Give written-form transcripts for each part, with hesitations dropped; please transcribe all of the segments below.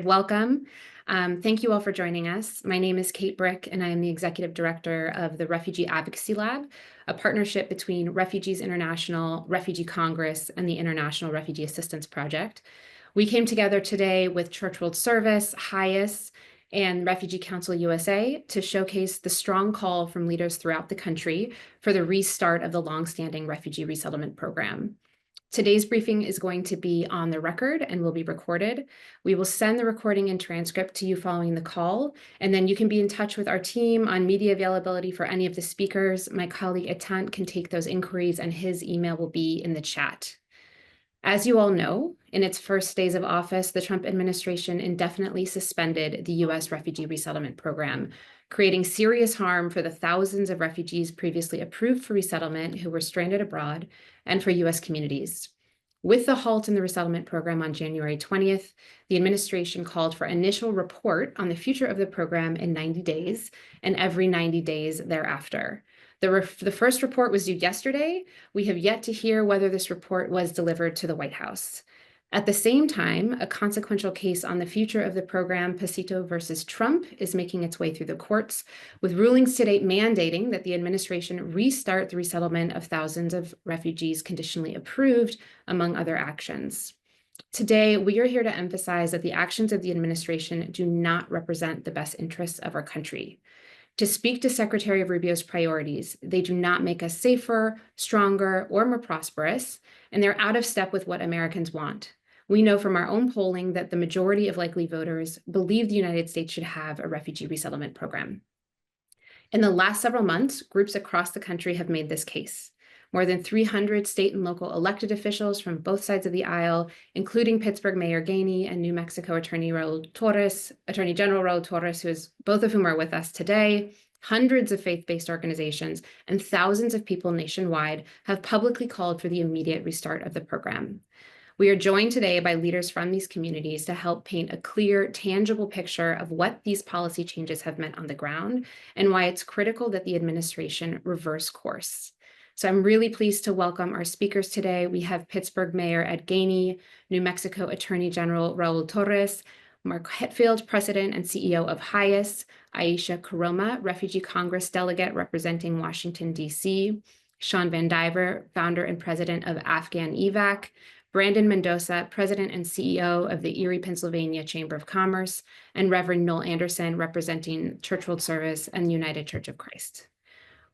welcome. Thank you all for joining us. My name is Kate Brick, and I am the Executive Director of the Refugee Advocacy Lab, a partnership between Refugees International, Refugee Congress, and the International Refugee Assistance Project. We came together today with Church World Service, HIAS, and Refugee Council USA to showcase the strong call from leaders throughout the country for the restart of the longstanding Refugee Resettlement Program. Today's briefing is going to be on the record and will be recorded. We will send the recording and transcript to you following the call, and then you can be in touch with our team on media availability for any of the speakers. My colleague Etan can take those inquiries, and his email will be in the chat. As you all know, in its first days of office, the Trump administration indefinitely suspended the U.S. Refugee Resettlement Program, creating serious harm for the thousands of refugees previously approved for resettlement who were stranded abroad and for U.S. communities. With the halt in the resettlement program on January 20th, the administration called for initial report on the future of the program in 90 days and every 90 days thereafter. The first report was due yesterday. We have yet to hear whether this report was delivered to the White House. At the same time, a consequential case on the future of the program, Pasito versus Trump, is making its way through the courts, with rulings to date mandating that the administration restart the resettlement of thousands of refugees conditionally approved, among other actions. Today, we are here to emphasize that the actions of the administration do not represent the best interests of our country. To speak to Secretary of Rubio's priorities, they do not make us safer, stronger, or more prosperous, and they're out of step with what Americans want. We know from our own polling that the majority of likely voters believe the United States should have a refugee resettlement program. In the last several months, groups across the country have made this case. More than 300 state and local elected officials from both sides of the aisle, including Pittsburgh Mayor Gainey and New Mexico Attorney General Raul Torres, both of whom are with us today, hundreds of faith-based organizations, and thousands of people nationwide have publicly called for the immediate restart of the program. We are joined today by leaders from these communities to help paint a clear, tangible picture of what these policy changes have meant on the ground and why it's critical that the administration reverse course. So I'm really pleased to welcome our speakers today. We have Pittsburgh Mayor Ed Gainey, New Mexico Attorney General Raúl Torres, Mark Hetfield, President and CEO of HIAS, Aisha Koroma, Refugee Congress Delegate representing Washington, D.C., Shawn VanDiver, Founder and President of Afghan Evac, Brandon Mendoza, President and CEO of the Erie, Pennsylvania Chamber of Commerce, and Reverend Null Anderson, representing Church World Service and United Church of Christ.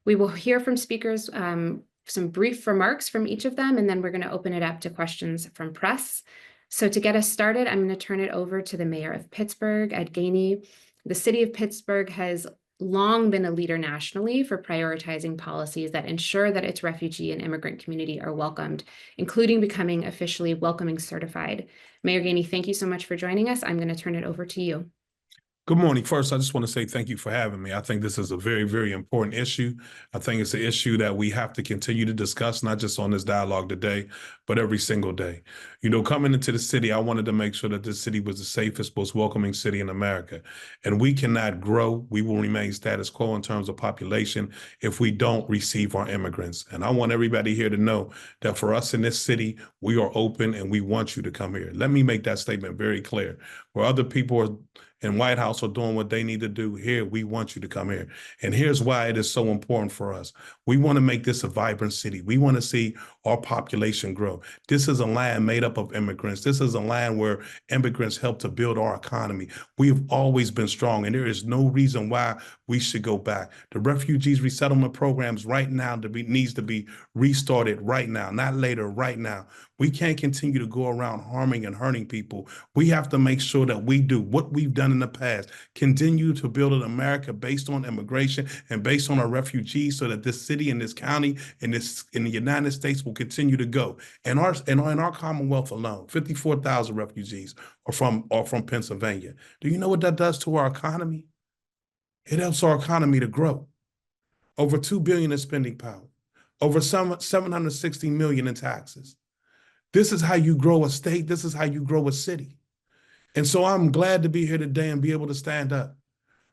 We will hear from speakers, some brief remarks from each of them, and then we're going to open it up to questions from press. So to get us started, I'm going to turn it over to the Mayor of Pittsburgh, Ed Gainey. The city of Pittsburgh has long been a leader nationally for prioritizing policies that ensure that its refugee and immigrant community are welcomed, including becoming officially welcoming certified. Mayor Gainey, thank you so much for joining us. I'm going to turn it over to you. Good morning. First, I just want to say thank you for having me. I think this is a very, very important issue. I think it's an issue that we have to continue to discuss, not just on this dialogue today, but every single day. You know, coming into the city, I wanted to make sure that this city was the safest, most welcoming city in America. And we cannot grow. We will remain status quo in terms of population if we don't receive our immigrants. And I want everybody here to know that for us in this city, we are open and we want you to come here. Let me make that statement very clear. Where other people are in White House are doing what they need to do here, we want you to come here. And here's why it is so important for us. We want to make this a vibrant city. We want to see our population grow. This is a land made up of immigrants. This is a land where immigrants help to build our economy. We have always been strong, and there is no reason why we should go back. The Refugees Resettlement Programs right now needs to be restarted right now, not later, right now. We can't continue to go around harming and hurting people. We have to make sure that we do what we've done in the past, continue to build an America based on immigration and based on our refugees so that this city and this county and in the United States will continue to go. In our Commonwealth alone, 54,000 refugees are from Pennsylvania. Do you know what that does to our economy? It helps our economy to grow. Over $2 billion in spending power, over $760 million in taxes. This is how you grow a state. This is how you grow a city. And so I'm glad to be here today and be able to stand up.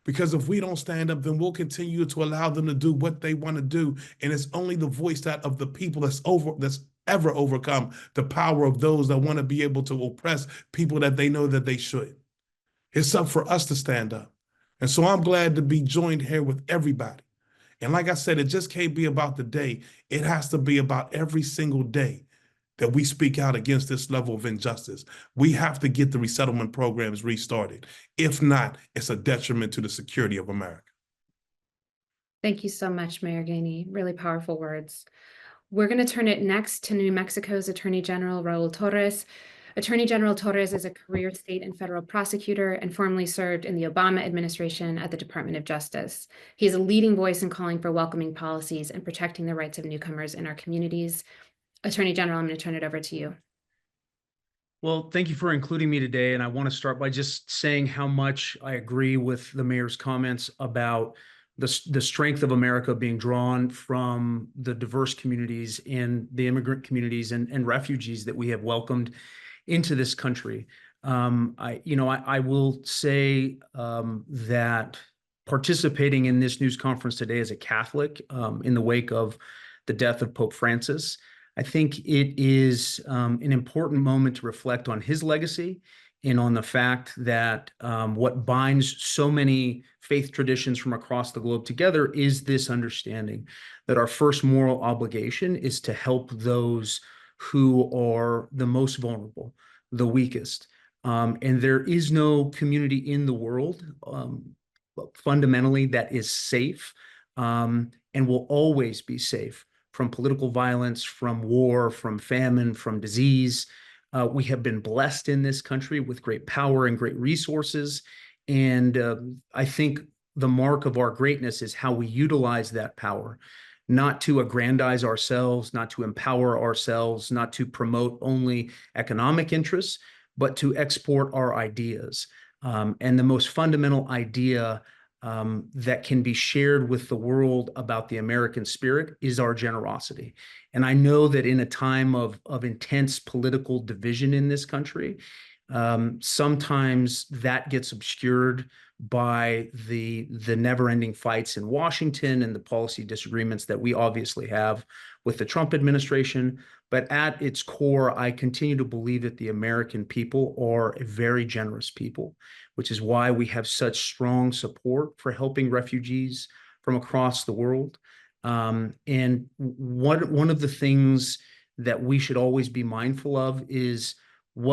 Because if we don't stand up, then we'll continue to allow them to do what they want to do. And it's only the voice of the people that's ever overcome the power of those that want to be able to oppress people that they know that they should. It's up for us to stand up. And so I'm glad to be joined here with everybody. And like I said, it just can't be about the day. It has to be about every single day that we speak out against this level of injustice. We have to get the resettlement programs restarted. If not, it's a detriment to the security of America. Thank you so much, Mayor Gainey. Really powerful words. We're going to turn it next to New Mexico's Attorney General Raul Torres. Attorney General Torres is a career state and federal prosecutor and formerly served in the Obama administration at the Department of Justice. He is a leading voice in calling for welcoming policies and protecting the rights of newcomers in our communities. Attorney General, I'm going to turn it over to you. Well, thank you for including me today. And I want to start by just saying how much I agree with the mayor's comments about the strength of America being drawn from the diverse communities and the immigrant communities and refugees that we have welcomed into this country. I will say that participating in this news conference today as a Catholic in the wake of the death of Pope Francis, I think it is an important moment to reflect on his legacy and on the fact that what binds so many faith traditions from across the globe together is this understanding that our first moral obligation is to help those who are the most vulnerable, the weakest. And there is no community in the world fundamentally that is safe and will always be safe from political violence, from war, from famine, from disease. We have been blessed in this country with great power and great resources. And I think the mark of our greatness is how we utilize that power, not to aggrandize ourselves, not to empower ourselves, not to promote only economic interests, but to export our ideas. And the most fundamental idea that can be shared with the world about the American spirit is our generosity. And I know that in a time of intense political division in this country, sometimes that gets obscured by the never-ending fights in Washington and the policy disagreements that we obviously have with the Trump administration. But at its core, I continue to believe that the American people are a very generous people, which is why we have such strong support for helping refugees from across the world. And one of the things that we should always be mindful of is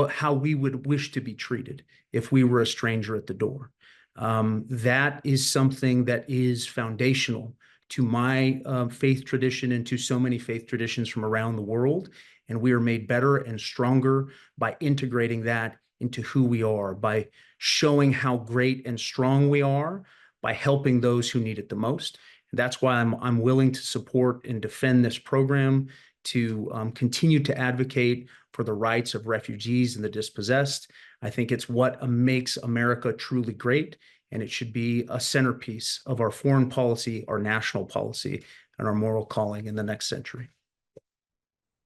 how we would wish to be treated if we were a stranger at the door. That is something that is foundational to my faith tradition and to so many faith traditions from around the world. And we are made better and stronger by integrating that into who we are, by showing how great and strong we are, by helping those who need it the most. And that's why I'm willing to support and defend this program, to continue to advocate for the rights of refugees and the dispossessed. I think it's what makes America truly great, and it should be a centerpiece of our foreign policy, our national policy, and our moral calling in the next century.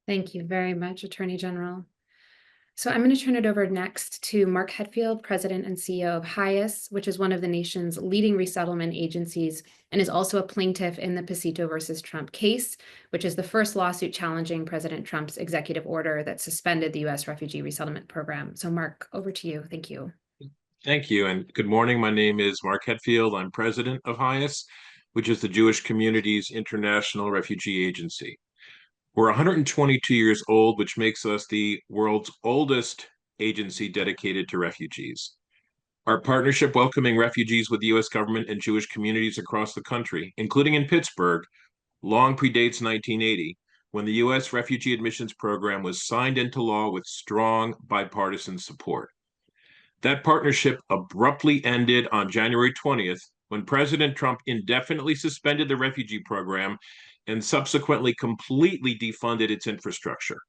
Thank you very much, Attorney General. So I'm going to turn it over next to Mark Hetfield, President and CEO of HIAS, which is one of the nation's leading resettlement agencies and is also a plaintiff in the Pasito versus Trump case, which is the first lawsuit challenging President Trump's executive order that suspended the U.S. refugee resettlement program. So Mark, over to you. Thank you. Thank you, and good morning. My name is Mark Hetfield. I'm president of HIAS, which is the Jewish Community's International Refugee Agency. We're 122 years old, which makes us the world's oldest agency dedicated to refugees. Our partnership welcoming refugees with the U.S. government and Jewish communities across the country, including in Pittsburgh, long predates 1980, when the U.S. refugee admissions program was signed into law with strong bipartisan support. That partnership abruptly ended on January 20th, when President Trump indefinitely suspended the refugee program and subsequently completely defunded its infrastructure.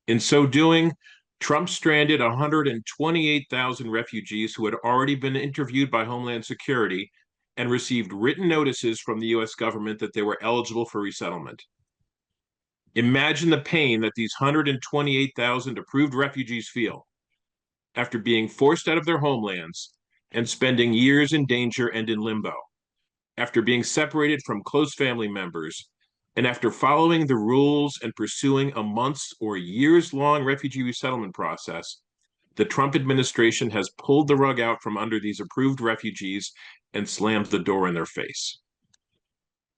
In so doing, Trump stranded 128,000 refugees who had already been interviewed by Homeland Security and received written notices from the U.S. government that they were eligible for resettlement. Imagine the pain that these 128,000 approved refugees feel after being forced out of their homelands and spending years in danger and in limbo, after being separated from close family members, and after following the rules and pursuing a months or years-long refugee resettlement process, The Trump administration has pulled the rug out from under these approved refugees and slammed the door in their face.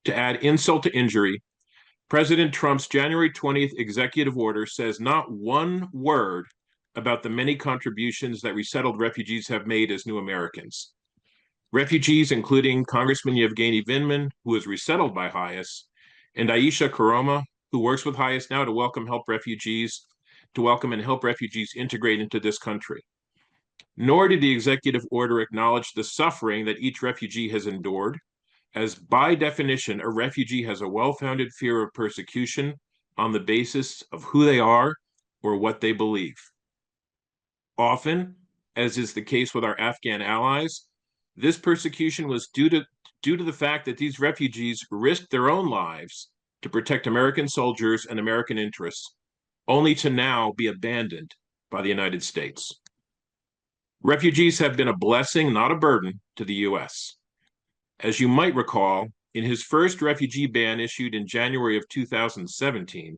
To add insult to injury, President Trump's January 20th executive order says not one word about the many contributions that resettled refugees have made as new Americans. Refugees, including Congressman Gainey, who was resettled by HIAS, and Aisha Koroma, who works with HIAS now to welcome and help refugees integrate into this country. Nor did the executive order acknowledge the suffering that each refugee has endured, as by definition, a refugee has a well-founded fear of persecution on the basis of who they are or what they believe. Often, as is the case with our Afghan allies, this persecution was due to the fact that these refugees risked their own lives to protect American soldiers and American interests, only to now be abandoned by the United States. Refugees have been a blessing, not a burden, to the U.S. As you might recall, in his first refugee ban issued in January of 2017,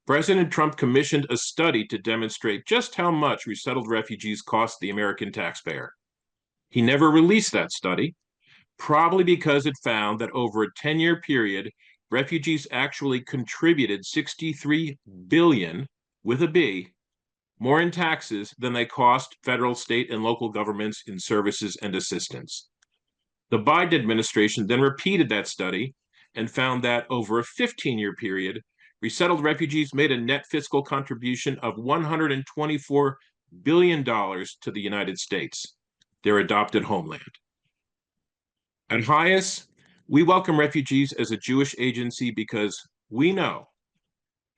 President Trump commissioned a study to demonstrate just how much resettled refugees cost the American taxpayer. He never released that study, probably because it found that over a 10-year period, refugees actually contributed $63 billion, with a B, more in taxes than they cost federal, state, and local governments in services and assistance. The Biden administration then repeated that study and found that over a 15-year period, resettled refugees made a net fiscal contribution of $124 billion to the United States, their adopted homeland. At HIAS, we welcome refugees as a Jewish agency because we know,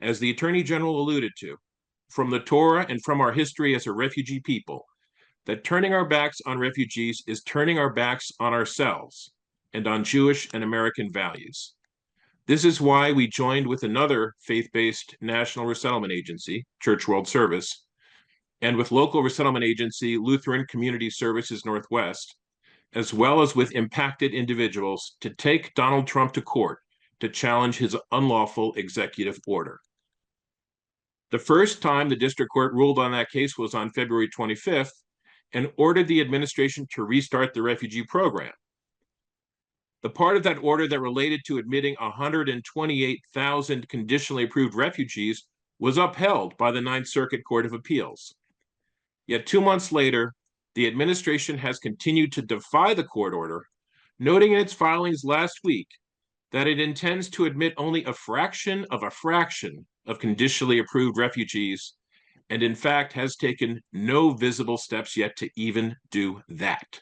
as the Attorney General alluded to, from the Torah and from our history as a refugee people, that turning our backs on refugees is turning our backs on ourselves and on Jewish and American values. This is why we joined with another faith-based national resettlement agency, Church World Service, and with local resettlement agency, Lutheran Community Services Northwest, as well as with impacted individuals, to take Donald Trump to court to challenge his unlawful executive order. The first time the district court ruled on that case was on February 25th and ordered the administration to restart the refugee program. The part of that order that related to admitting 128,000 conditionally approved refugees was upheld by the Ninth Circuit Court of Appeals. Yet 2 months later, the administration has continued to defy the court order, noting in its filings last week that it intends to admit only a fraction of conditionally approved refugees, and in fact has taken no visible steps yet to even do that.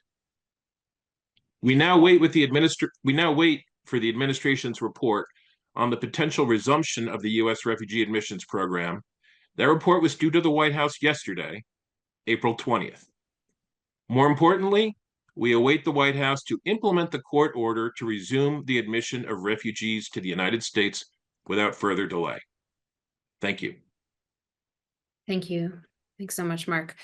We now wait for the administration's report on the potential resumption of the U.S. refugee admissions program. That report was due to the White House yesterday, April 20th. More importantly, we await the White House to implement the court order to resume the admission of refugees to the United States without further delay. Thank you. Thank you. Thanks so much, Mark.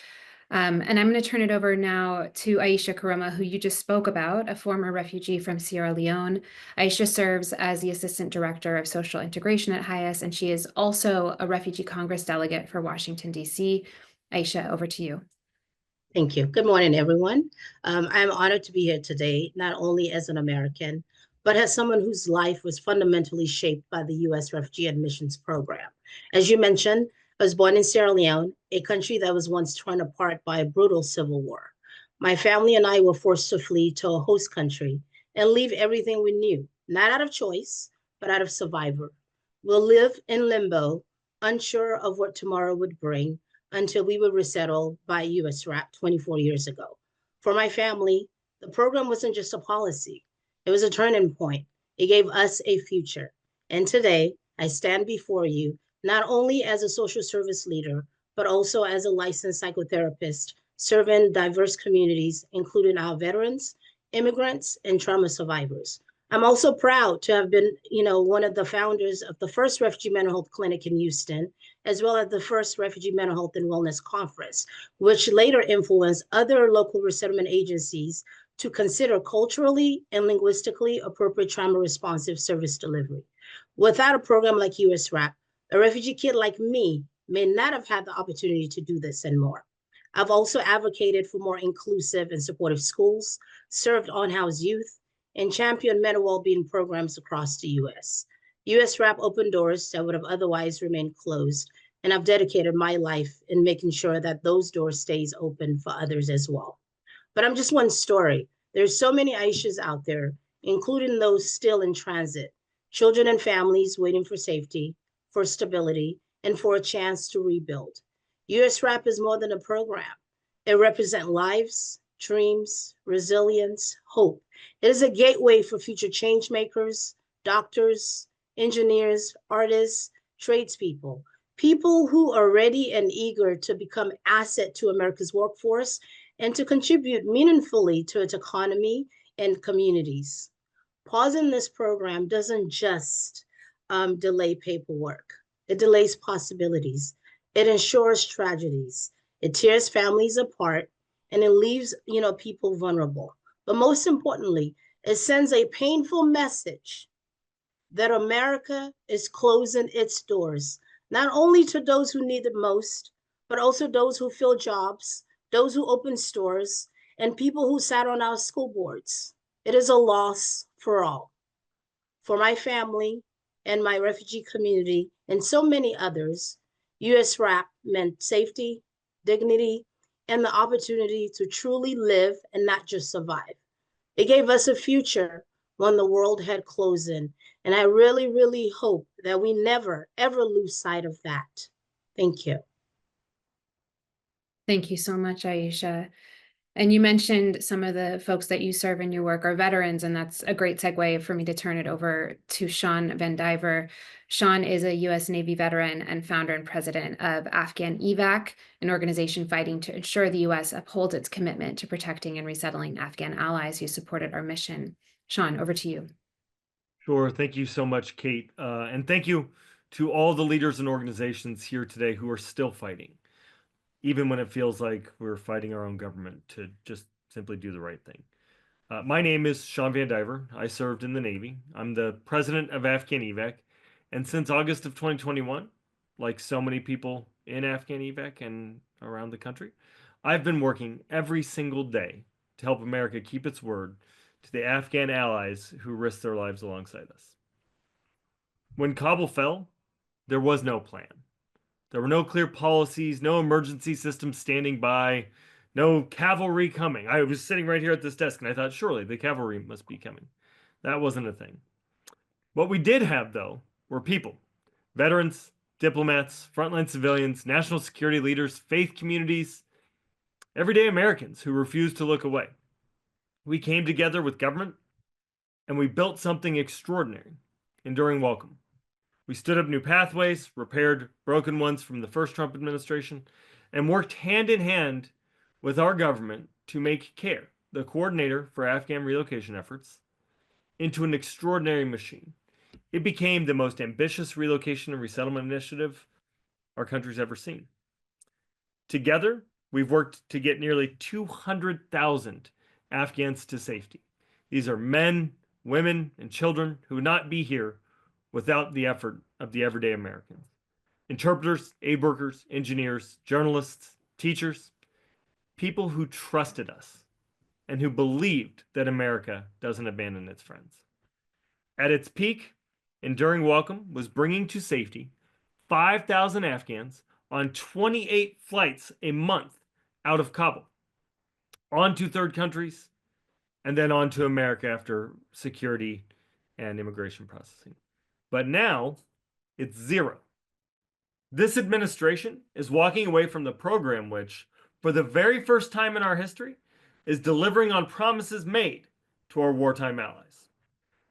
And I'm going to turn it over now to Aisha Kuroma, who you just spoke about, a former refugee from Sierra Leone. Aisha serves as the Assistant Director of Social Integration at HIAS, and she is also a Refugee Congress delegate for Washington, D.C. Aisha, over to you. Thank you. Good morning, everyone. I'm honored to be here today, not only as an American, but as someone whose life was fundamentally shaped by the U.S. Refugee Admissions Program. As you mentioned, I was born in Sierra Leone, a country that was once torn apart by a brutal civil war. My family and I were forced to flee to a host country and leave everything we knew, not out of choice, but out of survival. We'll live in limbo, unsure of what tomorrow would bring, until we were resettled by USRAP 24 years ago. For my family, the program wasn't just a policy. It was a turning point. It gave us a future. And today, I stand before you not only as a social service leader, but also as a licensed psychotherapist serving diverse communities, including our veterans, immigrants, and trauma survivors. I'm also proud to have been, one of the founders of the first refugee mental health clinic in Houston, as well as the first refugee mental health and wellness conference, which later influenced other local resettlement agencies to consider culturally and linguistically appropriate trauma responsive service delivery. Without a program like USRAP, a refugee kid like me may not have had the opportunity to do this and more. I've also advocated for more inclusive and supportive schools, served on-house youth, and championed mental well-being programs across the U.S. U.S. RAP opened doors that would have otherwise remained closed, and I've dedicated my life in making sure that those doors stays open for others as well. But I'm just one story. There's so many Aishas out there, including those still in transit, children and families waiting for safety, for stability, and for a chance to rebuild. U.S. RAP is more than a program. It represents lives, dreams, resilience, hope. It is a gateway for future change makers, doctors, engineers, artists, tradespeople, people who are ready and eager to become asset to America's workforce and to contribute meaningfully to its economy and communities. Pausing this program doesn't just delay paperwork. It delays possibilities. It ensures tragedies. It tears families apart, and it leaves people vulnerable. But most importantly, it sends a painful message that America is closing its doors, not only to those who need it most, but also those who fill jobs, those who open stores, and people who sat on our school boards. It is a loss for all. For my family and my refugee community and so many others, U.S. RAP meant safety, dignity, and the opportunity to truly live and not just survive. It gave us a future when the world had closed in, and I really, really hope that we never, ever lose sight of that. Thank you. Thank you so much, Aisha. And you mentioned some of the folks that you serve in your work are veterans, and that's a great segue for me to turn it over to Shawn VanDiver. Shawn is a U.S. Navy veteran and founder and president of Afghan Evac, an organization fighting to ensure the U.S. upholds its commitment to protecting and resettling Afghan allies who supported our mission. Shawn, over to you. Sure. Thank you so much, Kate. And thank you to all the leaders and organizations here today who are still fighting, even when it feels like we're fighting our own government to just simply do the right thing. My name is Shawn VanDiver. I served in the Navy. I'm the president of Afghan Evac. And since August of 2021, like so many people in Afghan Evac and around the country, I've been working every single day to help America keep its word to the Afghan allies who risked their lives alongside us. When Kabul fell, there was no plan. There were no clear policies, no emergency systems standing by, no cavalry coming. I was sitting right here at this desk and I thought, surely the cavalry must be coming. That wasn't a thing. What we did have, though, were people, veterans, diplomats, frontline civilians, national security leaders, faith communities, everyday Americans who refused to look away. We came together with government and we built something extraordinary, enduring welcome. We stood up new pathways, repaired broken ones from the first Trump administration, and worked hand in hand with our government to make CARE, the coordinator for Afghan relocation efforts, into an extraordinary machine. It became the most ambitious relocation and resettlement initiative our country's ever seen. Together, we've worked to get nearly 200,000 Afghans to safety. These are men, women, and children who would not be here without the effort of the everyday Americans. Interpreters, aid workers, engineers, journalists, teachers, people who trusted us and who believed that America doesn't abandon its friends. At its peak, Enduring Welcome was bringing to safety 5,000 Afghans on 28 flights a month out of Kabul, on to third countries, and then on to America after security and immigration processing. But now, it's zero. This administration is walking away from the program which, for the very first time in our history, is delivering on promises made to our wartime allies.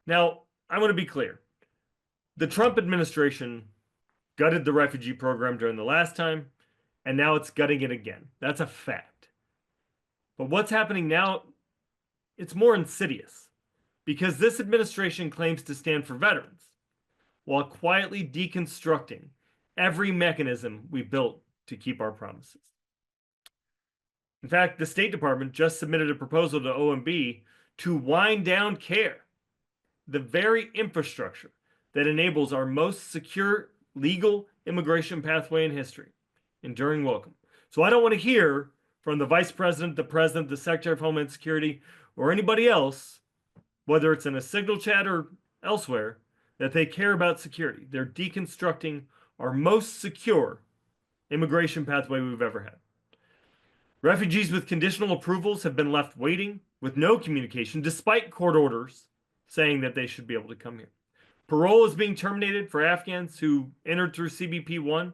Now, I want to be clear. The Trump administration gutted the refugee program during the last time, and now it's gutting it again. That's a fact. But what's happening now, it's more insidious, because this administration claims to stand for veterans, while quietly deconstructing every mechanism we built to keep our promises. In fact, the State Department just submitted a proposal to OMB to wind down CARE, the very infrastructure that enables our most secure legal immigration pathway in history, Enduring Welcome. So I don't want to hear from the Vice President, the President, the Secretary of Homeland Security, or anybody else, whether it's in a signal chat or elsewhere, that they care about security. They're deconstructing our most secure immigration pathway we've ever had. Refugees with conditional approvals have been left waiting with no communication, despite court orders saying that they should be able to come here. Parole is being terminated for Afghans who entered through CBP-1,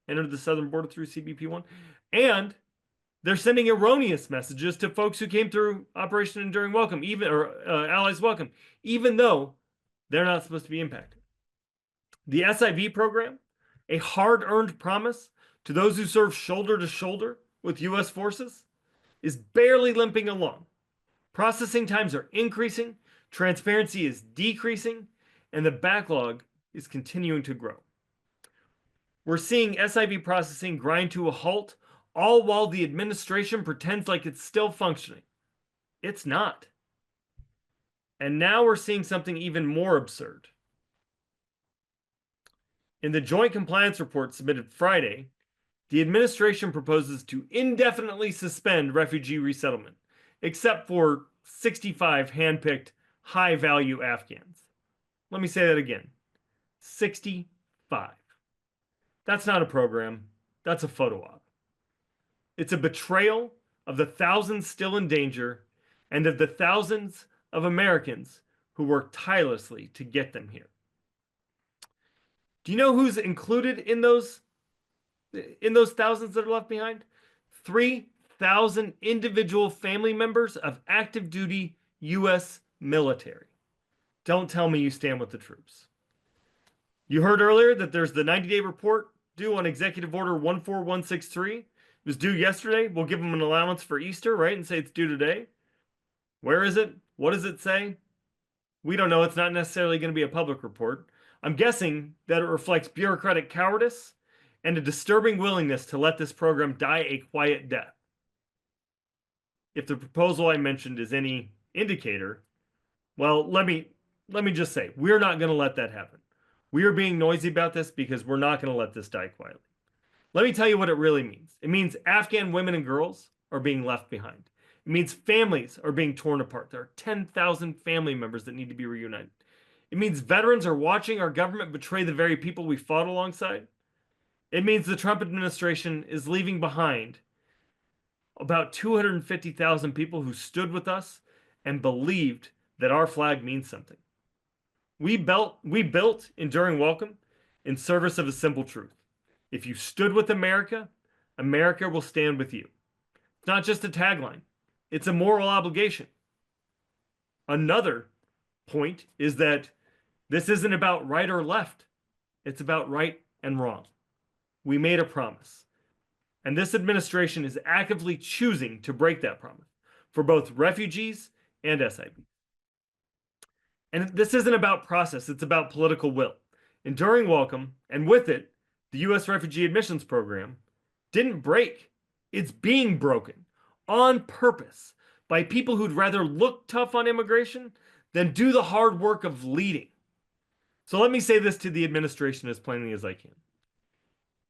entered the southern border through CBP-1, and they're sending erroneous messages to folks who came through Operation Enduring Welcome, Allies Welcome, even though they're not supposed to be impacted. The SIV program, a hard-earned promise to those who serve shoulder to shoulder with U.S. forces, is barely limping along. Processing times are increasing, transparency is decreasing, and the backlog is continuing to grow. We're seeing SIV processing grind to a halt, all while the administration pretends like it's still functioning. It's not. And now we're seeing something even more absurd. In the Joint Compliance Report submitted Friday, the administration proposes to indefinitely suspend refugee resettlement, except for 65 handpicked high-value Afghans. Let me say that again. 65. That's not a program. That's a photo op. It's a betrayal of the thousands still in danger and of the thousands of Americans who worked tirelessly to get them here. Do you know who's included in those thousands that are left behind? 3,000 individual family members of active duty U.S. military. Don't tell me you stand with the troops. You heard earlier that there's the 90-day report due on Executive Order 14163. It was due yesterday. We'll give them an allowance for Easter, right? And say it's due today. Where is it? What does it say? We don't know. It's not necessarily going to be a public report. I'm guessing that it reflects bureaucratic cowardice and a disturbing willingness to let this program die a quiet death. If the proposal I mentioned is any indicator, well, let me just say, we're not going to let that happen. We are being noisy about this because we're not going to let this die quietly. Let me tell you what it really means. It means Afghan women and girls are being left behind. It means families are being torn apart. There are 10,000 family members that need to be reunited. It means veterans are watching our government betray the very people we fought alongside. It means the Trump administration is leaving behind about 250,000 people who stood with us and believed that our flag means something. We built Enduring Welcome in service of a simple truth. If you stood with America, America will stand with you. It's not just a tagline. It's a moral obligation. Another point is that this isn't about right or left. It's about right and wrong. We made a promise. And this administration is actively choosing to break that promise for both refugees and SIV. And this isn't about process, it's about political will. Enduring Welcome, and with it, the U.S. Refugee Admissions Program, didn't break. It's being broken on purpose by people who'd rather look tough on immigration than do the hard work of leading. So let me say this to the administration as plainly as I can.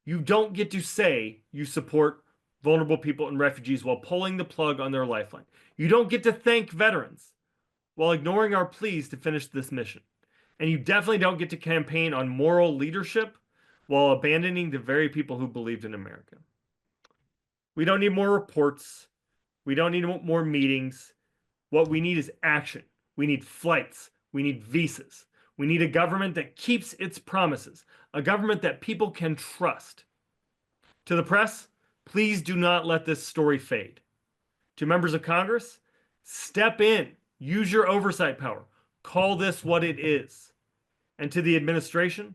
You don't get to say you support vulnerable people and refugees while pulling the plug on their lifeline. You don't get to thank veterans while ignoring our pleas to finish this mission. And you definitely don't get to campaign on moral leadership while abandoning the very people who believed in America. We don't need more reports. We don't need more meetings. What we need is action. We need flights. We need visas. We need a government that keeps its promises, a government that people can trust. To the press, please do not let this story fade. To members of Congress, step in, use your oversight power, call this what it is. And to the administration,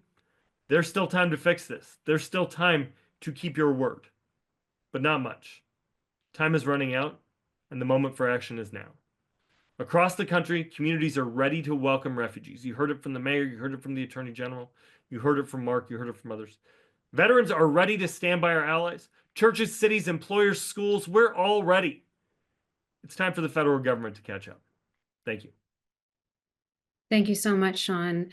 there's still time to fix this. There's still time to keep your word, but not much. Time is running out, and the moment for action is now. Across the country, communities are ready to welcome refugees. You heard it from the mayor, you heard it from the attorney general, you heard it from Mark, you heard it from others. Veterans are ready to stand by our allies. Churches, cities, employers, schools, we're all ready. It's time for the federal government to catch up. Thank you. Thank you so much, Shawn.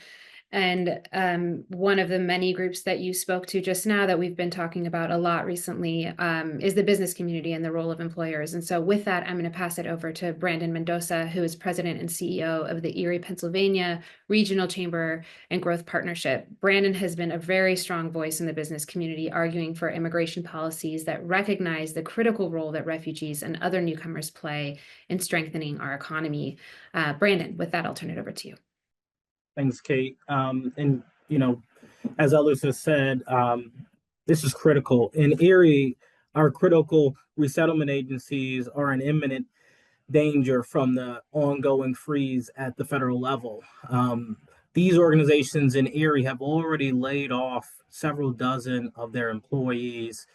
And one of the many groups that you spoke to just now that we've been talking about a lot recently is the business community and the role of employers. And so with that, I'm going to pass it over to Brandon Mendoza, who is president and CEO of the Erie, Pennsylvania Regional Chamber and Growth Partnership. Brandon has been a very strong voice in the business community, arguing for immigration policies that recognize the critical role that refugees and other newcomers play in strengthening our economy. Brandon, with that, I'll turn it over to you. Thanks, Kate. And, you know, as others have said, this is critical. In Erie, our critical resettlement agencies are in imminent danger from the ongoing freeze at the federal level. These organizations in Erie have already laid off several dozen of their employees,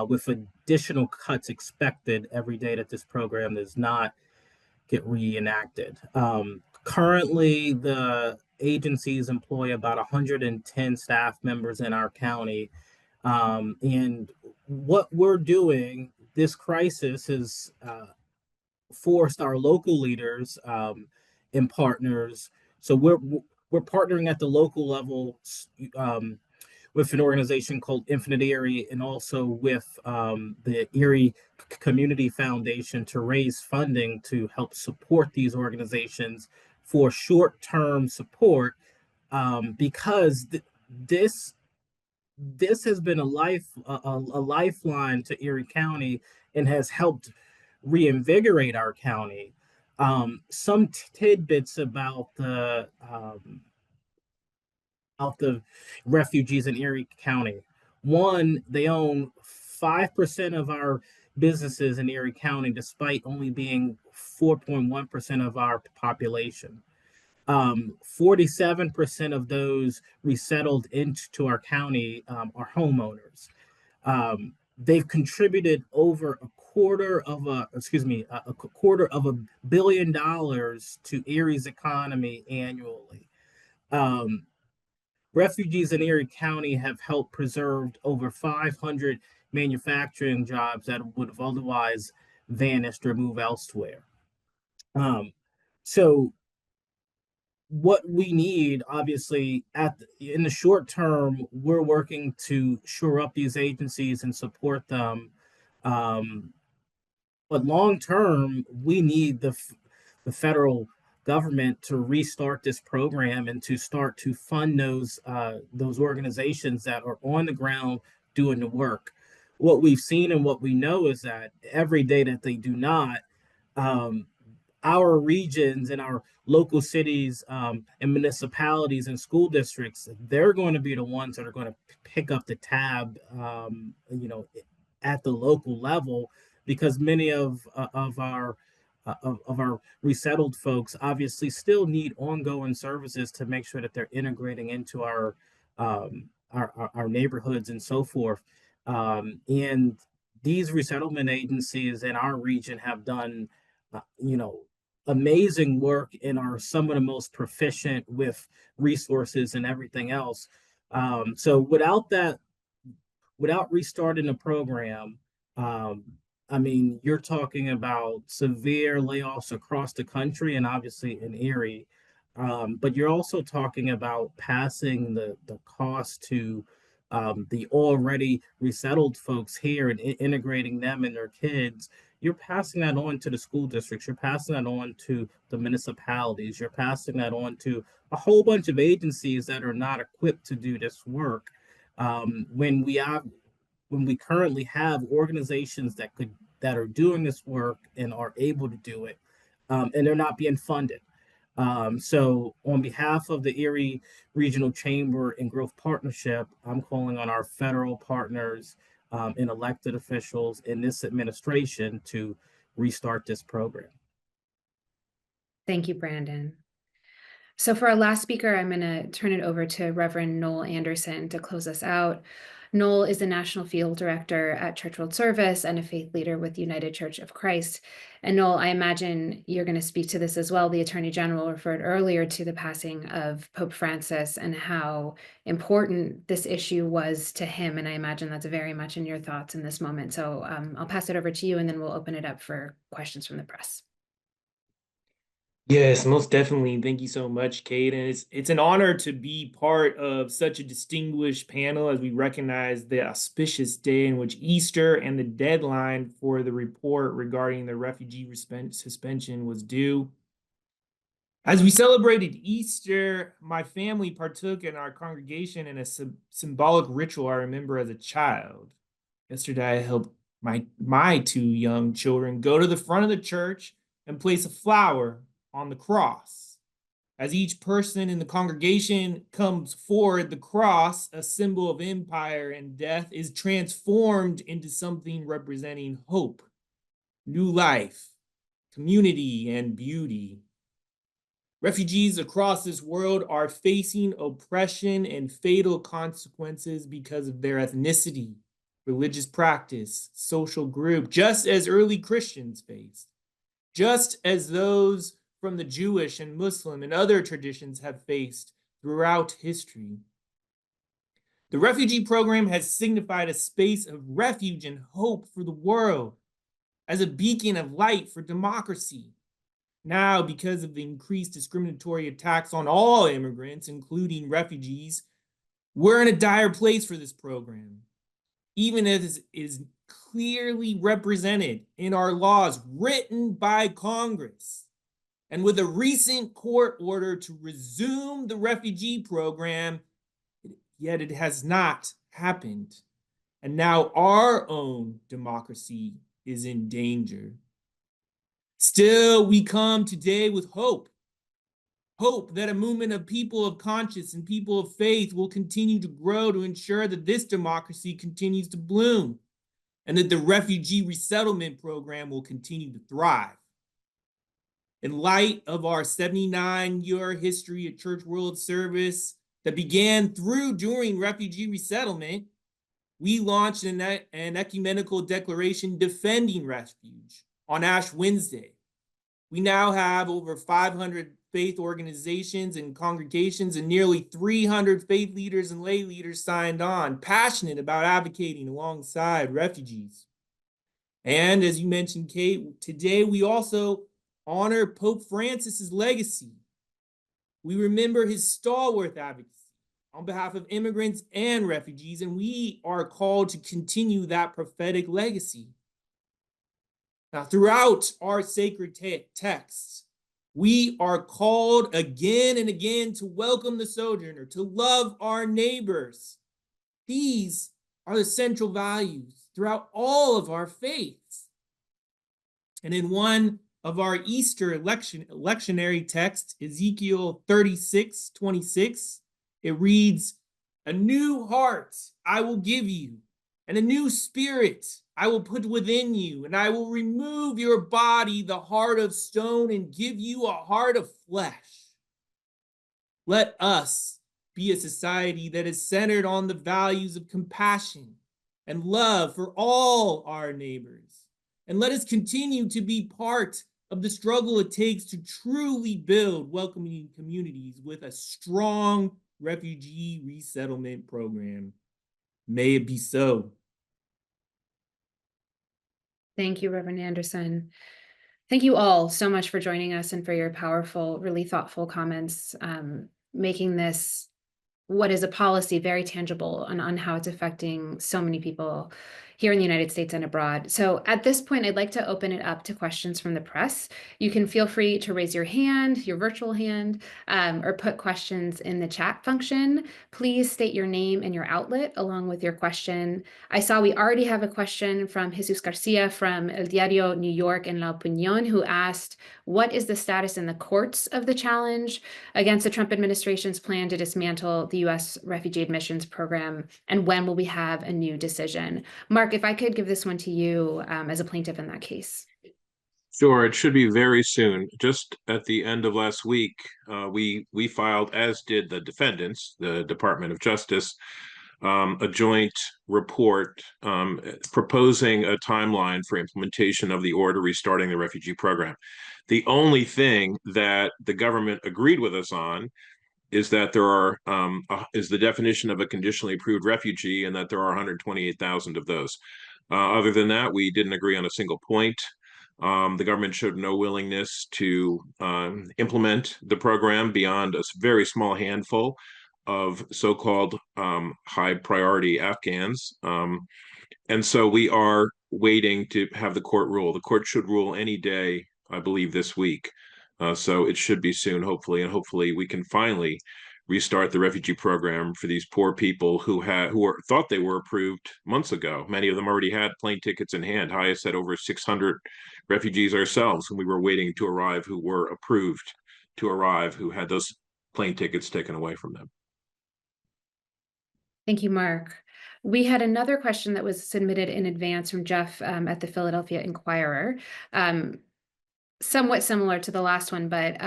with additional cuts expected every day that this program does not get reenacted. Currently, the agencies employ about 110 staff members in our county. And what we're doing, this crisis has forced our local leaders and partners. So we're partnering at the local level with an organization called Infinite Erie, and also with the Erie Community Foundation to raise funding to help support these organizations for short-term support, because this has been a lifeline to Erie County and has helped reinvigorate our county. Some tidbits about the refugees in Erie County. One, they own 5% of our businesses in Erie County, despite only being 4.1% of our population. 47% of those resettled into our county are homeowners. They've contributed over a quarter of $1 billion to Erie's economy annually. Refugees in Erie County have helped preserve over 500 manufacturing jobs that would have otherwise vanished or moved elsewhere. So what we need, obviously, in the short term, we're working to shore up these agencies and support them. But long term, we need the federal government to restart this program and to start to fund those organizations that are on the ground doing the work. What we've seen and what we know is that every day that they do not, our regions and our local cities and municipalities and school districts, they're going to be the ones that are going to pick up the tab, at the local level, because many of our resettled folks obviously still need ongoing services to make sure that they're integrating into our neighborhoods and so forth. And these resettlement agencies in our region have done, amazing work and are some of the most proficient with resources and everything else. So without restarting the program, you're talking about severe layoffs across the country and obviously in Erie, but you're also talking about passing the cost to the already resettled folks here and integrating them and their kids. You're passing that on to the school districts. You're passing that on to the municipalities. You're passing that on to a whole bunch of agencies that are not equipped to do this work. When we currently have organizations that are doing this work and are able to do it, and they're not being funded. So on behalf of the Erie Regional Chamber and Growth Partnership, I'm calling on our federal partners and elected officials in this administration to restart this program. Thank you, Brandon. So for our last speaker, I'm going to turn it over to Reverend Null Anderson to close us out. Null is the National Field Director at Church World Service and a faith leader with United Church of Christ. And Null, I imagine you're going to speak to this as well. The Attorney General referred earlier to the passing of Pope Francis and how important this issue was to him. And I imagine that's very much in your thoughts in this moment. So I'll pass it over to you, and then we'll open it up for questions from the press. Yes, most definitely. Thank you so much, Kate. And it's an honor to be part of such a distinguished panel as we recognize the auspicious day in which Easter and the deadline for the report regarding the refugee suspension was due. As we celebrated Easter, my family partook in our congregation in a symbolic ritual I remember as a child. Yesterday, I helped my two young children go to the front of the church and place a flower on the cross. As each person in the congregation comes forward, the cross, a symbol of empire and death, is transformed into something representing hope, new life, community, and beauty. Refugees across this world are facing oppression and fatal consequences because of their ethnicity, religious practice, social group, just as early Christians faced, just as those from the Jewish and Muslim and other traditions have faced throughout history. The refugee program has signified a space of refuge and hope for the world, as a beacon of light for democracy. Now, because of the increased discriminatory attacks on all immigrants, including refugees, we're in a dire place for this program, even as it is clearly represented in our laws written by Congress. And with a recent court order to resume the refugee program, yet it has not happened. And now our own democracy is in danger. Still, we come today with hope. Hope that a movement of people of conscience and people of faith will continue to grow to ensure that this democracy continues to bloom and that the refugee resettlement program will continue to thrive. In light of our 79-year history of Church World Service that began during refugee resettlement, we launched an ecumenical declaration defending refuge on Ash Wednesday. We now have over 500 faith organizations and congregations and nearly 300 faith leaders and lay leaders signed on, passionate about advocating alongside refugees. And as you mentioned, Kate, today we also honor Pope Francis's legacy. We remember his stalwart advocacy on behalf of immigrants and refugees, and we are called to continue that prophetic legacy. Now, throughout our sacred texts, we are called again and again to welcome the sojourner, to love our neighbors. These are the central values throughout all of our faiths. And in one of our Easter lectionary texts, Ezekiel 36:26, it reads, "A new heart I will give you, and a new spirit I will put within you, and I will remove your body, the heart of stone, and give you a heart of flesh." Let us be a society that is centered on the values of compassion and love for all our neighbors. And let us continue to be part of the struggle it takes to truly build welcoming communities with a strong refugee resettlement program. May it be so. Thank you, Reverend Anderson. Thank you all so much for joining us and for your powerful, really thoughtful comments, making this what is a policy very tangible on how it's affecting so many people here in the United States and abroad. So at this point, I'd like to open it up to questions from the press. You can feel free to raise your hand, your virtual hand, or put questions in the chat function. Please state your name and your outlet along with your question. I saw we already have a question from Jesus Garcia from El Diario New York and La Opinión, who asked, what is the status in the courts of the challenge against the Trump administration's plan to dismantle the U.S. refugee admissions program, and when will we have a new decision? Mark, if I could give this one to you as a plaintiff in that case. Sure, it should be very soon. Just at the end of last week, we filed, as did the defendants, the Department of Justice, a joint report proposing a timeline for implementation of the order restarting the refugee program. The only thing that the government agreed with us on is that there are is the definition of a conditionally approved refugee, and that there are 128,000 of those. Other than that, we didn't agree on a single point. The government showed no willingness to implement the program beyond a very small handful of so-called high priority Afghans. And so we are waiting to have the court rule. The court should rule any day, I believe, this week. So it should be soon, hopefully, and hopefully we can finally restart the refugee program for these poor people who thought they were approved months ago. Many of them already had plane tickets in hand. HIAS had over 600 refugees ourselves, and we were waiting to arrive, who were approved to arrive, who had those plane tickets taken away from them. Thank you, Mark. We had another question that was submitted in advance from Jeff at the Philadelphia Inquirer, somewhat similar to the last one, but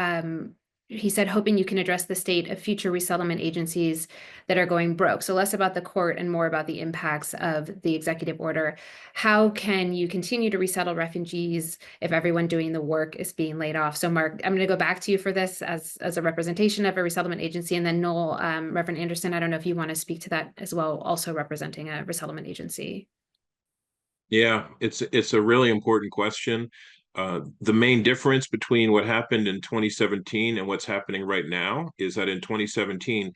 he said, hoping you can address the state of future resettlement agencies that are going broke. So less about the court and more about the impacts of the executive order. How can you continue to resettle refugees if everyone doing the work is being laid off? So Mark, I'm going to go back to you for this as a representation of a resettlement agency, and then Null, Reverend Anderson, I don't know if you want to speak to that as well, also representing a resettlement agency. Yeah, it's a really important question. The main difference between what happened in 2017 and what's happening right now is that in 2017,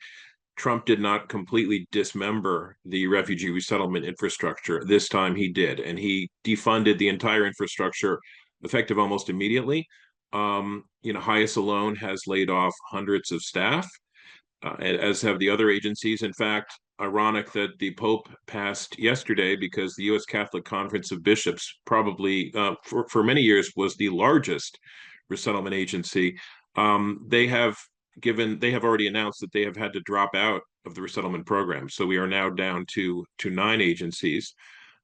Trump did not completely dismember the refugee resettlement infrastructure. This time he did, and he defunded the entire infrastructure, effective almost immediately. HIAS alone has laid off hundreds of staff, as have the other agencies. In fact, ironic that the Pope passed yesterday, because the U.S. Catholic Conference of Bishops probably for many years was the largest resettlement agency. They have already announced that they have had to drop out of the resettlement program. So we are now down to 9 agencies,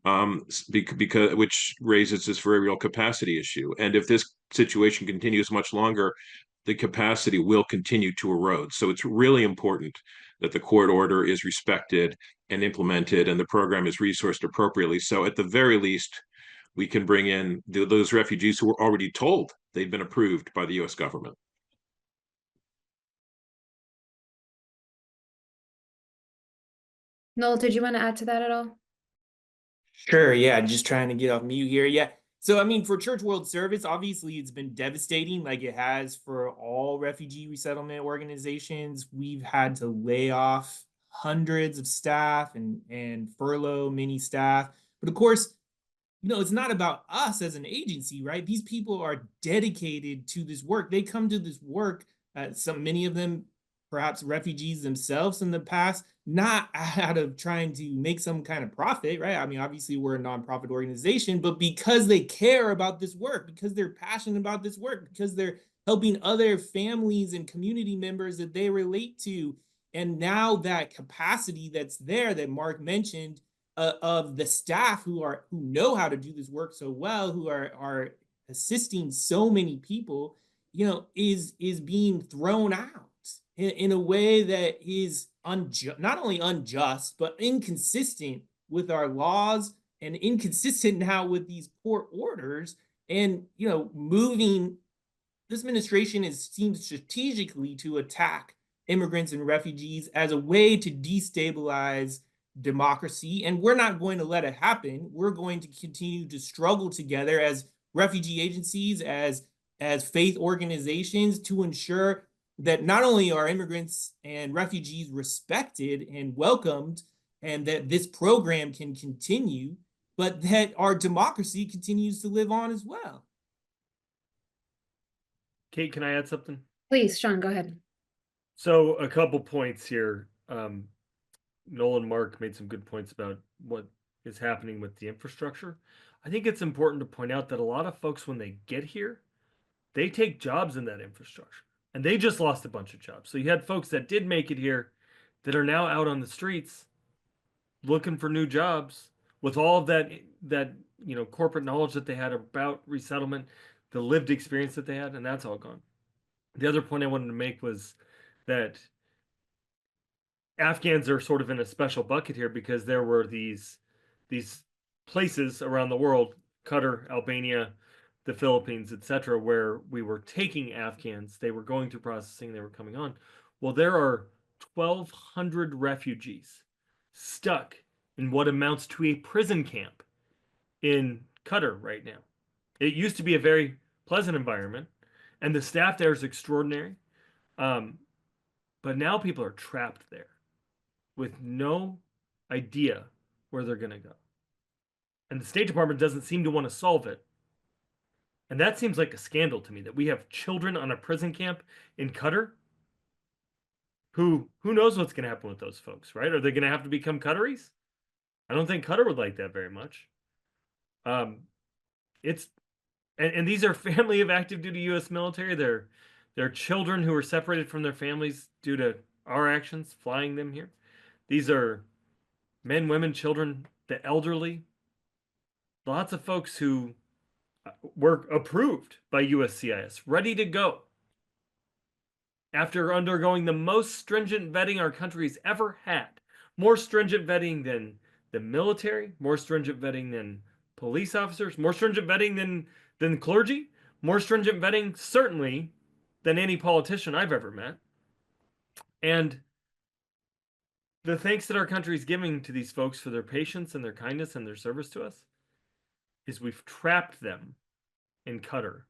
because which raises this very real capacity issue. And if this situation continues much longer, the capacity will continue to erode. So it's really important that the court order is respected and implemented, and the program is resourced appropriately. So at the very least, we can bring in those refugees who were already told they've been approved by the U.S. government. Null, did you want to add to that at all? Sure, yeah, just trying to get off mute here. Yeah. So, I mean, for Church World Service, obviously it's been devastating, like it has for all refugee resettlement organizations. We've had to lay off hundreds of staff and furlough many staff. But of course, it's not about us as an agency, right? These people are dedicated to this work. They come to this work, many of them perhaps refugees themselves in the past, not out of trying to make some kind of profit, right? I mean, obviously we're a nonprofit organization, but because they care about this work, because they're passionate about this work, because they're helping other families and community members that they relate to. And now that capacity that's there that Mark mentioned, of the staff who know how to do this work so well, who are assisting so many people, is being thrown out in a way that is not only unjust, but inconsistent with our laws and inconsistent now with these court orders. And, this administration seems strategically to attack immigrants and refugees as a way to destabilize democracy. And we're not going to let it happen. We're going to continue to struggle together as refugee agencies, as faith organizations, to ensure that not only are immigrants and refugees respected and welcomed, and that this program can continue, but that our democracy continues to live on as well. Kate, can I add something? Please, Shawn, go ahead. So a couple points here. Noel and Mark made some good points about what is happening with the infrastructure. I think it's important to point out that a lot of folks, when they get here, they take jobs in that infrastructure, and they just lost a bunch of jobs. So you had folks that did make it here that are now out on the streets looking for new jobs with all of that corporate knowledge that they had about resettlement, the lived experience that they had, and that's all gone. The other point I wanted to make was that Afghans are sort of in a special bucket here, because there were these places around the world, Qatar, Albania, the Philippines, etc., where we were taking Afghans. They were going through processing, they were coming on. Well, there are 1,200 refugees stuck in what amounts to a prison camp in Qatar right now. It used to be a very pleasant environment, and the staff there is extraordinary. But now people are trapped there with no idea where they're going to go. And the State Department doesn't seem to want to solve it. And that seems like a scandal to me, that we have children on a prison camp in Qatar. Who knows what's going to happen with those folks, right? Are they going to have to become Qataris? I don't think Qatar would like that very much. And these are family of active duty U.S. military. They're children who were separated from their families due to our actions, flying them here. These are men, women, children, the elderly. Lots of folks who were approved by USCIS, ready to go, after undergoing the most stringent vetting our country's ever had. More stringent vetting than the military, more stringent vetting than police officers, more stringent vetting than clergy, more stringent vetting certainly than any politician I've ever met. And the thanks that our country is giving to these folks for their patience and their kindness and their service to us is we've trapped them in Qatar,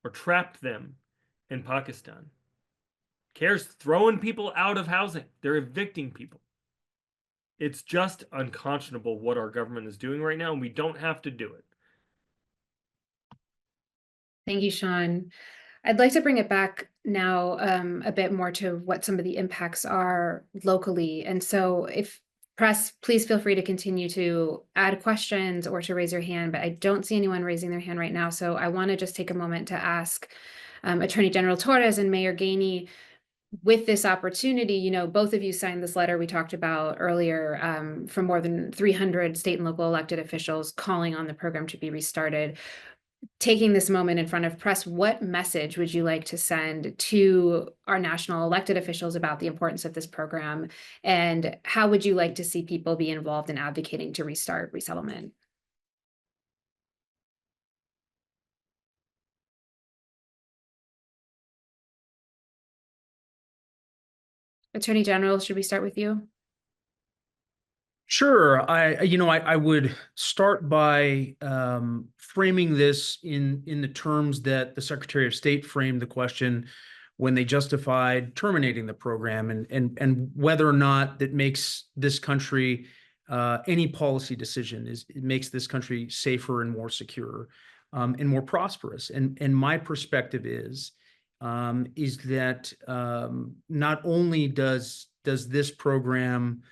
or trapped them in Pakistan. CARE's throwing people out of housing. They're evicting people. It's just unconscionable what our government is doing right now, and we don't have to do it. Thank you, Shawn. I'd like to bring it back now a bit more to what some of the impacts are locally. And so if press, please feel free to continue to add questions or to raise your hand, but I don't see anyone raising their hand right now. So I want to just take a moment to ask Attorney General Torres and Mayor Gainey, with this opportunity, you know, both of you signed this letter we talked about earlier from more than 300 state and local elected officials calling on the program to be restarted. Taking this moment in front of press, what message would you like to send to our national elected officials about the importance of this program? And how would you like to see people be involved in advocating to restart resettlement? Attorney General, should we start with you? Sure. I would start by framing this in the terms that the Secretary of State framed the question when they justified terminating the program, and whether or not that makes this country any policy decision it makes this country safer and more secure and more prosperous. And my perspective is that not only does this program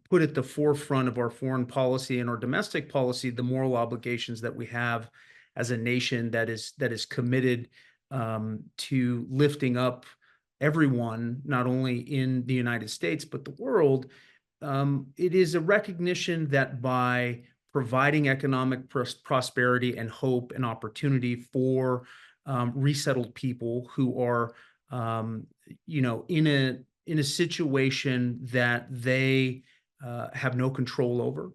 put at the forefront of our foreign policy and our domestic policy the moral obligations that we have as a nation that is committed to lifting up everyone, not only in the United States but the world. It is a recognition that by providing economic prosperity and hope and opportunity for resettled people who are in a situation that they have no control over.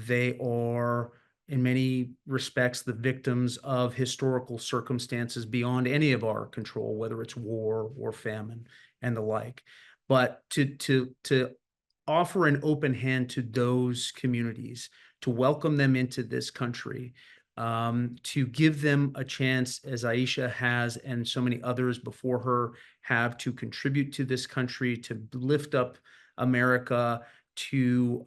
They are, in many respects, the victims of historical circumstances beyond any of our control, whether it's war or famine and the like. But to offer an open hand to those communities, to welcome them into this country, to give them a chance, as Aisha has and so many others before her have, to contribute to this country, to lift up America, to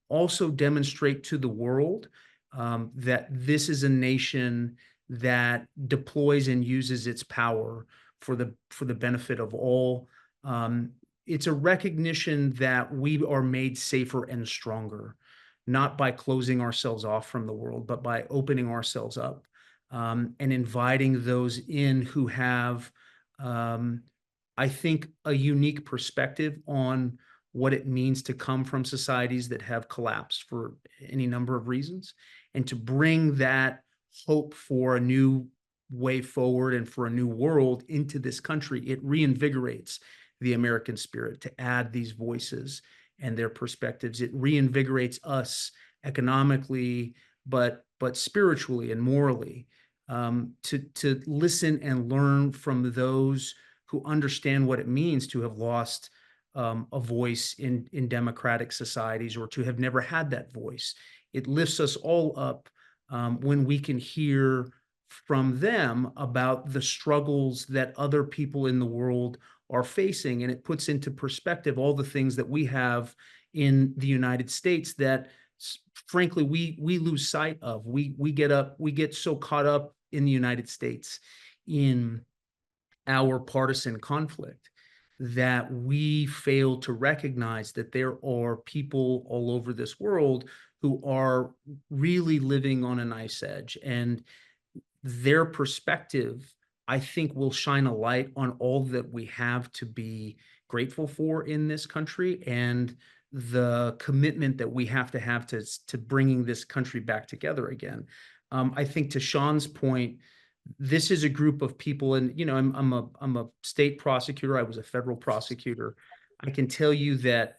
also demonstrate to the world that this is a nation that deploys and uses its power for the benefit of all. It's a recognition that we are made safer and stronger, not by closing ourselves off from the world, but by opening ourselves up and inviting those in who have, I think, a unique perspective on what it means to come from societies that have collapsed for any number of reasons, and to bring that hope for a new way forward and for a new world into this country. It reinvigorates the American spirit to add these voices and their perspectives. It reinvigorates us economically, but spiritually and morally, to listen and learn from those who understand what it means to have lost a voice in democratic societies, or to have never had that voice. It lifts us all up when we can hear from them about the struggles that other people in the world are facing. And it puts into perspective all the things that we have in the United States that, frankly, we lose sight of. We get so caught up in the United States in our partisan conflict that we fail to recognize that there are people all over this world who are really living on a knife's edge, and their perspective, I think, will shine a light on all that we have to be grateful for in this country and the commitment that we have to bringing this country back together again. I think, to Shawn's point, this is a group of people, and I'm a state prosecutor. I was a federal prosecutor. I can tell you that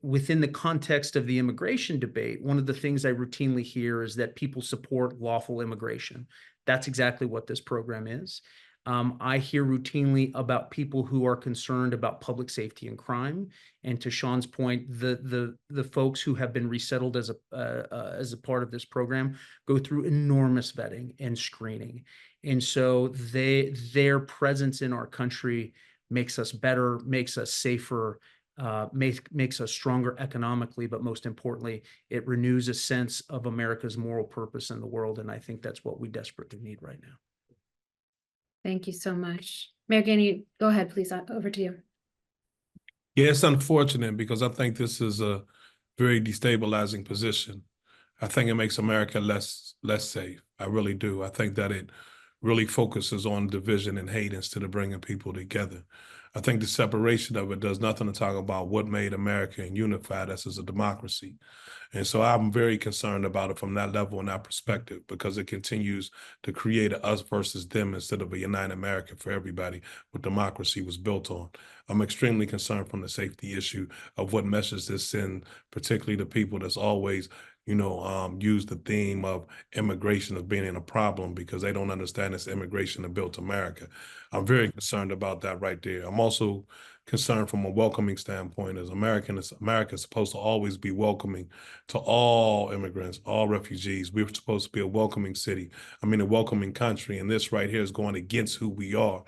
within the context of the immigration debate, one of the things I routinely hear is that people support lawful immigration. That's exactly what this program is. I hear routinely about people who are concerned about public safety and crime. And to Shawn's point, the folks who have been resettled as a part of this program go through enormous vetting and screening. And so their presence in our country makes us better, makes us safer, makes us stronger economically, but most importantly, it renews a sense of America's moral purpose in the world. And I think that's what we desperately need right now. Thank you so much. Mayor Gainey, go ahead, please. Over to you. Yeah, it's unfortunate because I think this is a very destabilizing position. I think it makes America less safe. I really do. I think that it really focuses on division and hate instead of bringing people together. I think the separation of it does nothing to talk about what made America and unified us as a democracy. And so I'm very concerned about it from that level and that perspective, because it continues to create a us versus them instead of a united America for everybody, what democracy was built on. I'm extremely concerned from the safety issue of what message this sends, particularly to people that's always use the theme of immigration as being a problem because they don't understand it's immigration that built America. I'm very concerned about that right there. I'm also concerned from a welcoming standpoint as America is supposed to always be welcoming to all immigrants, all refugees. We're supposed to be a welcoming city. A welcoming country. And this right here is going against who we are.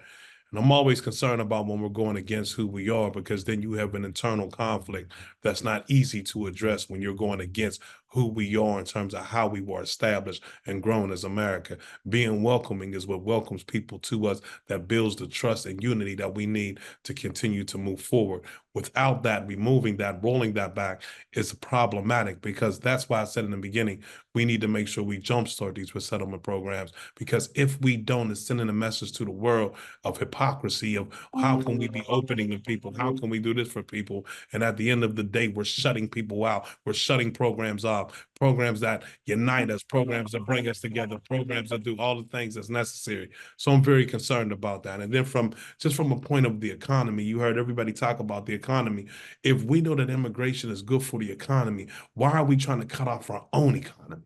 And I'm always concerned about when we're going against who we are, because then you have an internal conflict that's not easy to address when you're going against who we are in terms of how we were established and grown as America. Being welcoming is what welcomes people to us, that builds the trust and unity that we need to continue to move forward. Without that, removing that, rolling that back is problematic, because that's why I said in the beginning, we need to make sure we jumpstart these resettlement programs, because if we don't, it's sending a message to the world of hypocrisy of how can we be opening to people? How can we do this for people? And at the end of the day, we're shutting people out. We're shutting programs off, programs that unite us, programs that bring us together, programs that do all the things that's necessary. So I'm very concerned about that. And then from a point of the economy, you heard everybody talk about the economy. If we know that immigration is good for the economy, why are we trying to cut off our own economy?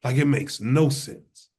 Like, it makes no sense.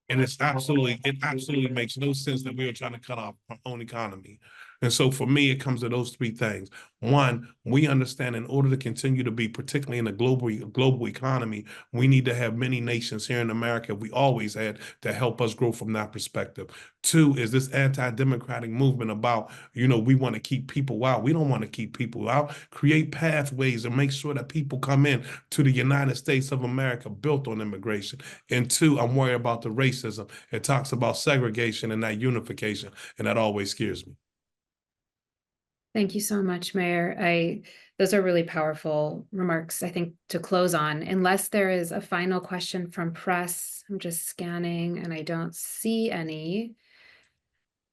And it absolutely makes no sense that we are trying to cut off our own economy. And so for me, it comes to those three things. One, we understand in order to continue to be, particularly in the global economy, we need to have many nations here in America. We always had to help us grow from that perspective. Two is this anti-democratic movement about, we want to keep people out. We don't want to keep people out. Create pathways and make sure that people come in to the United States of America built on immigration. And two, I'm worried about the racism. It talks about segregation and that unification, and that always scares me. Thank you so much, Mayor. Those are really powerful remarks, I think, to close on. Unless there is a final question from press, I'm just scanning and I don't see any.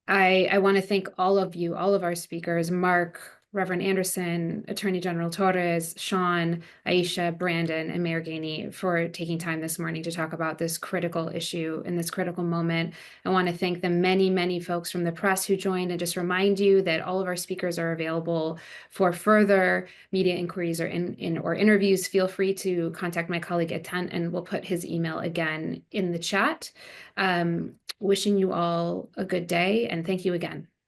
I want to thank all of you, all of our speakers, Mark, Reverend Anderson, Attorney General Torres, Shawn, Aisha, Brandon, and Mayor Gainey for taking time this morning to talk about this critical issue in this critical moment. I want to thank the many, many folks from the press who joined, and just remind you that all of our speakers are available for further media inquiries or interviews. Feel free to contact my colleague at 10, and we'll put his email again in the chat. Wishing you all a good day, and thank you again.